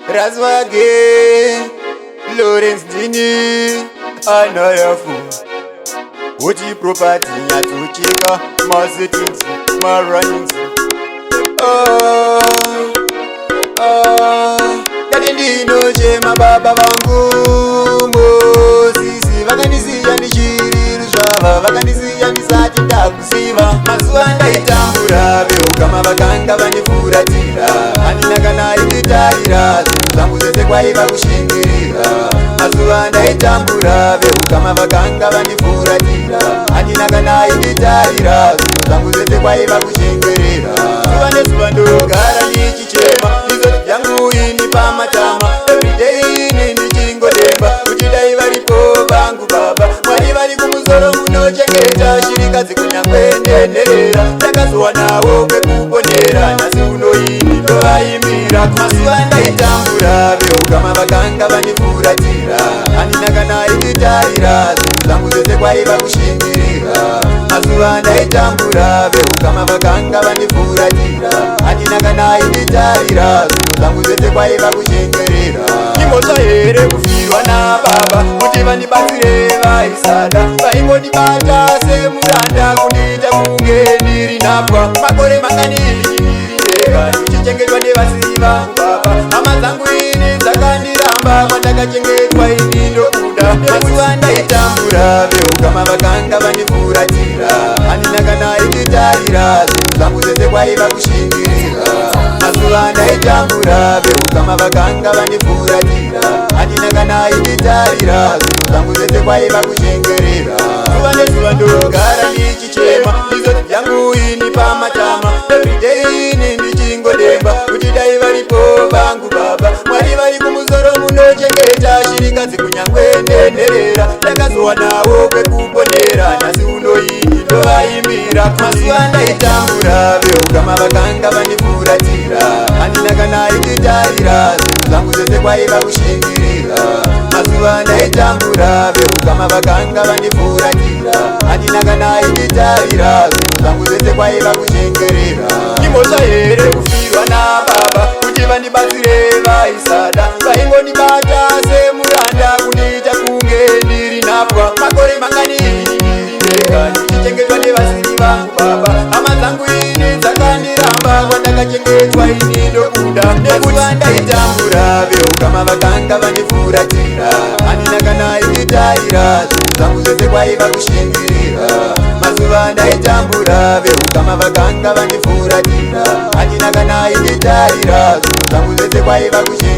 Razwage Lawrence Dini Anayafu Uchi property Yatuchika Masetins Marines Kadindi no jema baba vangu Mosisi Vakanisi yani shiriru shava Vakanisi yani sati takusiva Mazuanda itambura Veo kama vakanga vanifuratira Aninakana ititarira Zangu zese kwa iva kushingirira Mazuanda itambura Veo kama vakanga vanifuratira Aninakana ititarira Zangu zese kwa iva kushingirira Suvane suvando gara nichichema Nizo yangu ini pamatama Everyday nini chingo demba Uchidai varipo vangu baba Mwari vari kumuzoro munochengeta Shirika zikunyangwendenderera Takazuwa nawo kwekuponera Nasi unoini ndovaimira Masuanda itambura Veo kama vakanga vanifuratira Aninakana ititarira Zangu zese kwaiva kushingirira Masuanda itambura Veo kama vakanga vanifuratira Aninakana ititarira Zangu zese kwaiva kushingirira Nimosha here kufirwa na baba Kuti vanibazire vaisada Vaingonibata semuranda Kunita kunge ndiri napwa Makore mangani ndeka Nichichengetwa nevasiva baba Hama zangu ini dzakandiramba Kwandakachengetwa ini ndokuda Masuanda itambura Veo kama vakanga vanifuratira Aninakana ititarira Zangu zese kwaiva kushingirira Masuanda itambura Veo kama vakanga vanifuratira Aninakana ititarira Zangu zese kwaiva kushingirira Suvane suvando gara nichichema Nizo yangu ini pamatama Everyday nini chingodemba Uchidai varipo vangu baba Mwari vari kumuzoro munochengeta Shirika zikunyangwendenderera Takazuwa nawo kwekuponera Nasi unoini ndovaimira Masuanda itambura Veo kama vakanga vanifuratira Aninakana ititarira Zangu zese kwaiva kushingirira Masuanda itambura Veo kama vakanga vanifuratira Aninakana ititarira Zangu zese kwaiva kushingirira Nimosha here kufirwa na baba Kuti vanibazire vaisada Vaingonibata semuranda Kunita kunge ndiri napwa Makore mangani ndeka Nichichengetwa nevasiri vangu baba Hama zangu ini dzakandiramba Kwandakachengetwa ini ndokuda Masuanda itambura Veo kama vakanga vanifuratira Aninakana ititarira Zangu zese kwaiva kushingirira Masuanda itambura Veo kama vakanga vanifuratira Aninakana ititarira Zangu zese kwaiva kushingirira